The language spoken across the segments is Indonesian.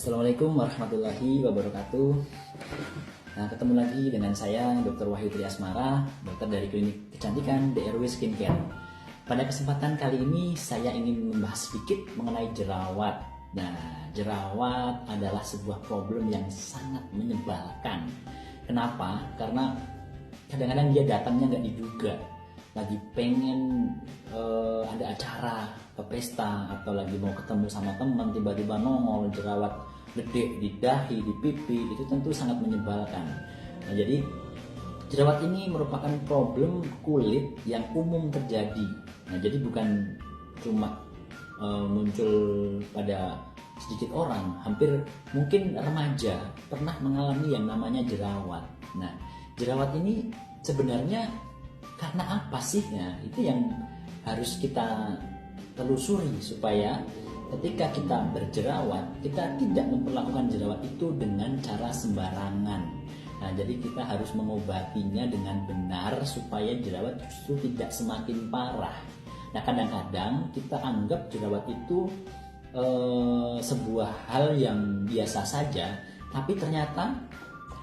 Assalamualaikum warahmatullahi wabarakatuh. Nah, ketemu lagi dengan saya Dr. Wahyu Triasmara, dokter dari Klinik Kecantikan DRW Skincare. Pada kesempatan kali ini saya ingin membahas sedikit mengenai jerawat. Nah, jerawat adalah sebuah problem yang sangat menyebalkan. Kenapa? Karena kadang-kadang dia datangnya nggak diduga. Lagi pengen ada acara ke pesta atau lagi mau ketemu sama teman, tiba-tiba nongol jerawat gede di dahi, di pipi, itu tentu sangat menyebalkan. Nah, jadi jerawat ini merupakan problem kulit yang umum terjadi. Nah, jadi bukan cuma muncul pada sedikit orang, hampir mungkin remaja pernah mengalami yang namanya jerawat. Nah, jerawat ini sebenarnya karena apa sih? Nah, itu yang harus kita telusuri supaya ketika kita berjerawat, kita tidak memperlakukan jerawat itu dengan cara sembarangan. Nah, jadi kita harus mengobatinya dengan benar supaya jerawat justru tidak semakin parah. Nah, kadang-kadang kita anggap jerawat itu sebuah hal yang biasa saja, tapi ternyata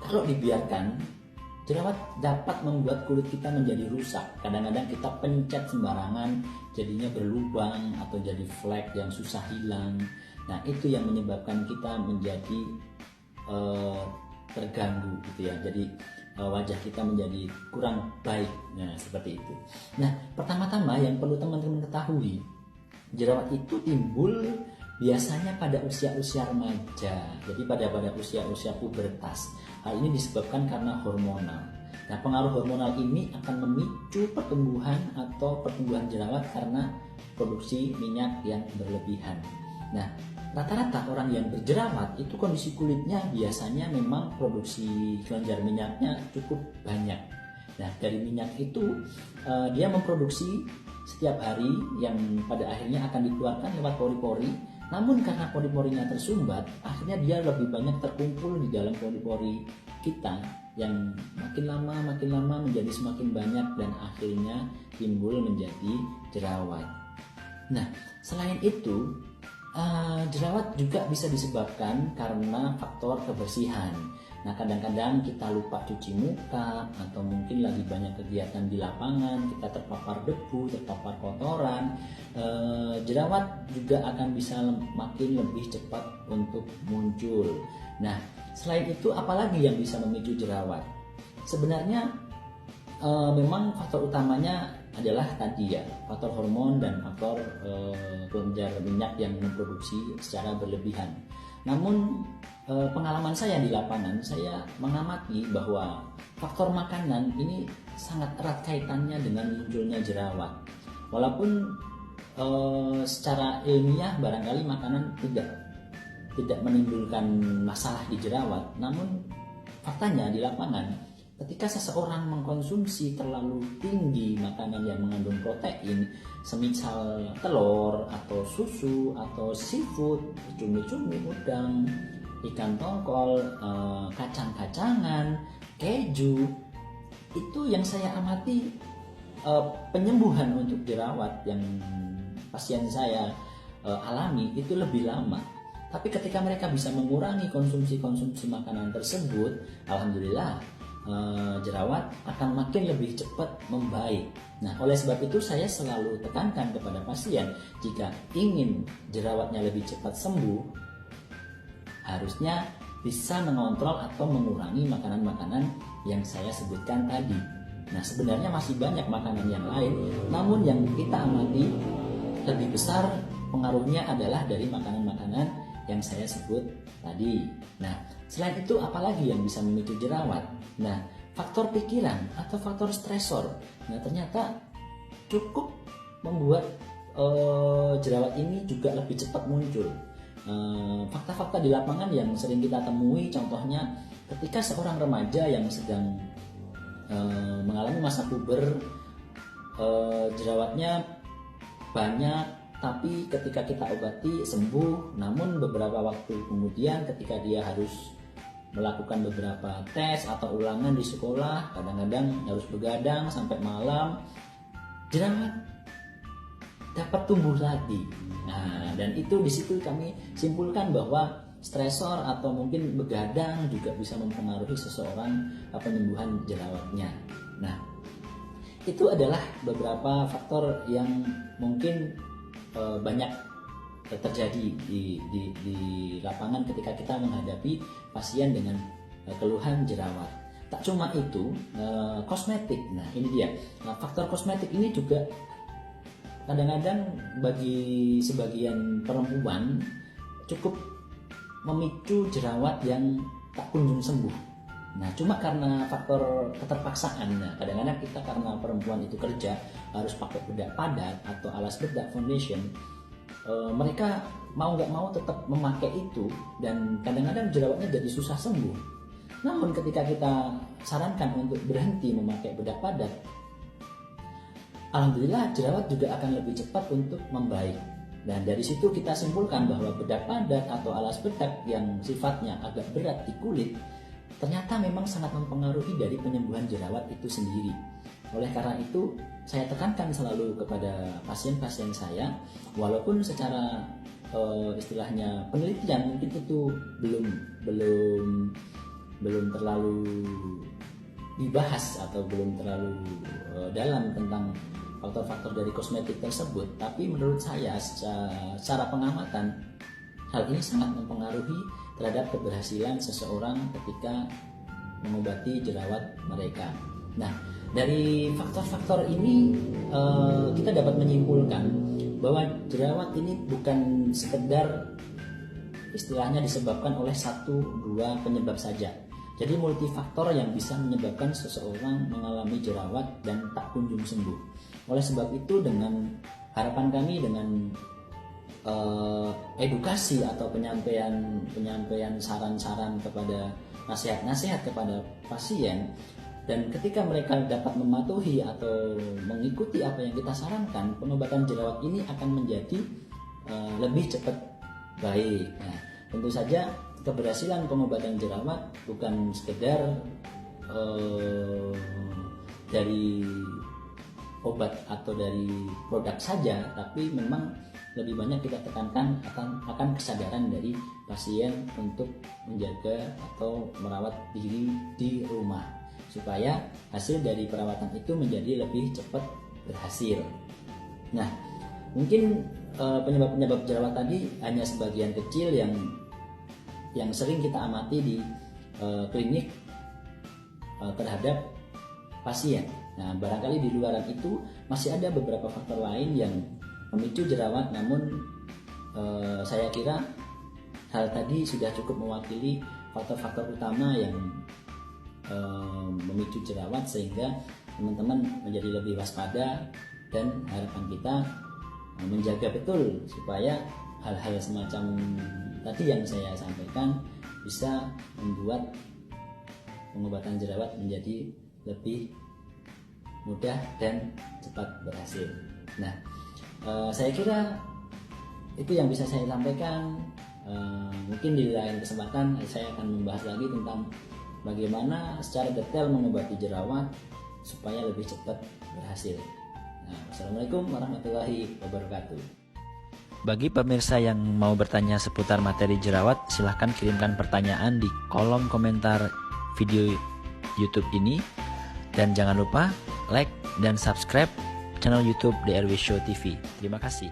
kalau dibiarkan, jerawat dapat membuat kulit kita menjadi rusak. Kadang-kadang kita pencet sembarangan, jadinya berlubang atau jadi flek yang susah hilang. Nah, itu yang menyebabkan kita menjadi terganggu gitu ya. Jadi wajah kita menjadi kurang baik. Nah, seperti itu. Nah, pertama-tama yang perlu teman-teman ketahui, jerawat itu timbul biasanya pada usia-usia remaja. Jadi pada usia-usia pubertas. Hal ini disebabkan karena hormonal. Nah, pengaruh hormonal ini akan memicu pertumbuhan jerawat karena produksi minyak yang berlebihan. Nah, rata-rata orang yang berjerawat itu kondisi kulitnya biasanya memang produksi kelenjar minyaknya cukup banyak. Nah, dari minyak itu dia memproduksi setiap hari yang pada akhirnya akan dikeluarkan lewat pori-pori. Namun karena pori-porinya tersumbat, akhirnya dia lebih banyak terkumpul di dalam pori-pori kita yang makin lama menjadi semakin banyak dan akhirnya timbul menjadi jerawat. Nah, selain itu, jerawat juga bisa disebabkan karena faktor kebersihan. Nah, kadang-kadang kita lupa cuci muka atau mungkin lagi banyak kegiatan di lapangan, kita terpapar debu, terpapar kotoran. Jerawat juga akan bisa makin lebih cepat untuk muncul. Nah, selain itu apalagi yang bisa memicu jerawat? Sebenarnya memang faktor utamanya adalah tadi ya, faktor hormon dan faktor kelenjar minyak yang memproduksi secara berlebihan. Namun pengalaman saya di lapangan, saya mengamati bahwa faktor makanan ini sangat erat kaitannya dengan munculnya jerawat. Walaupun secara ilmiah barangkali makanan tidak menimbulkan masalah di jerawat, namun faktanya di lapangan ketika seseorang mengkonsumsi terlalu tinggi makanan yang mengandung protein, semisal telur atau susu atau seafood, cumi-cumi, udang, ikan tongkol, kacang-kacangan, keju, itu yang saya amati penyembuhan untuk jerawat yang pasien saya alami itu lebih lama. Tapi ketika mereka bisa mengurangi konsumsi makanan tersebut, alhamdulillah jerawat akan makin lebih cepat membaik. Nah, oleh sebab itu saya selalu tekankan kepada pasien, jika ingin jerawatnya lebih cepat sembuh, harusnya bisa mengontrol atau mengurangi makanan-makanan yang saya sebutkan tadi. Nah, sebenarnya masih banyak makanan yang lain, namun yang kita amati lebih besar pengaruhnya adalah dari makanan-makanan yang saya sebut tadi. Nah, selain itu apalagi yang bisa memicu jerawat? Nah, faktor pikiran atau faktor stresor. Nah, ternyata cukup membuat jerawat ini juga lebih cepat muncul. Fakta-fakta di lapangan yang sering kita temui, contohnya ketika seorang remaja yang sedang mengalami masa puber, jerawatnya banyak, tapi ketika kita obati sembuh. Namun beberapa waktu kemudian ketika dia harus melakukan beberapa tes atau ulangan di sekolah, kadang-kadang harus begadang sampai malam, jerawat dapat tumbuh lagi. Nah, dan itu di situ kami simpulkan bahwa stresor atau mungkin begadang juga bisa mempengaruhi seseorang penyembuhan jerawatnya. Nah, itu adalah beberapa faktor yang mungkin banyak terjadi di lapangan ketika kita menghadapi pasien dengan keluhan jerawat. Tak cuma itu, kosmetik. Nah, ini dia. Nah, faktor kosmetik ini juga kadang-kadang bagi sebagian perempuan cukup memicu jerawat yang tak kunjung sembuh. Nah, cuma karena faktor keterpaksaan. Nah, kadang-kadang kita karena perempuan itu kerja harus pakai bedak padat atau alas bedak foundation, mereka mau nggak mau tetap memakai itu, dan kadang-kadang jerawatnya jadi susah sembuh. Namun ketika kita sarankan untuk berhenti memakai bedak padat, alhamdulillah jerawat juga akan lebih cepat untuk membaik. Dan dari situ kita simpulkan bahwa bedak padat atau alas bedak yang sifatnya agak berat di kulit ternyata memang sangat mempengaruhi dari penyembuhan jerawat itu sendiri. Oleh karena itu, saya tekankan selalu kepada pasien-pasien saya, walaupun secara istilahnya penelitian mungkin itu belum terlalu dibahas atau belum terlalu dalam tentang faktor-faktor dari kosmetik tersebut, tapi menurut saya secara pengamatan hal ini sangat mempengaruhi terhadap keberhasilan seseorang ketika mengobati jerawat mereka. Nah, dari faktor-faktor ini kita dapat menyimpulkan bahwa jerawat ini bukan sekedar istilahnya disebabkan oleh 1-2 penyebab saja. Jadi multifaktor yang bisa menyebabkan seseorang mengalami jerawat dan tak kunjung sembuh. Oleh sebab itu, dengan harapan kami dengan edukasi atau penyampaian saran-saran kepada nasihat-nasihat kepada pasien, dan ketika mereka dapat mematuhi atau mengikuti apa yang kita sarankan, pengobatan jerawat ini akan menjadi lebih cepat baik. Nah, tentu saja keberhasilan pengobatan jerawat bukan sekedar dari obat atau dari produk saja, tapi memang lebih banyak kita tekankan akan kesadaran dari pasien untuk menjaga atau merawat diri di rumah, supaya hasil dari perawatan itu menjadi lebih cepat berhasil. Nah, mungkin penyebab-penyebab jerawat tadi hanya sebagian kecil yang sering kita amati di klinik terhadap pasien. Nah, barangkali di luar itu masih ada beberapa faktor lain yang memicu jerawat, namun saya kira hal tadi sudah cukup mewakili faktor-faktor utama yang memicu jerawat, sehingga teman-teman menjadi lebih waspada, dan harapan kita menjaga betul supaya hal-hal semacam tadi yang saya sampaikan bisa membuat pengobatan jerawat menjadi lebih mudah dan cepat berhasil. Nah, saya kira itu yang bisa saya sampaikan. Mungkin di lain kesempatan saya akan membahas lagi tentang bagaimana secara detail mengobati jerawat supaya lebih cepat berhasil. Nah, wassalamualaikum warahmatullahi wabarakatuh. Bagi pemirsa yang mau bertanya seputar materi jerawat, silahkan kirimkan pertanyaan di kolom komentar video YouTube ini. Dan jangan lupa like dan subscribe channel YouTube DRW Show TV. Terima kasih.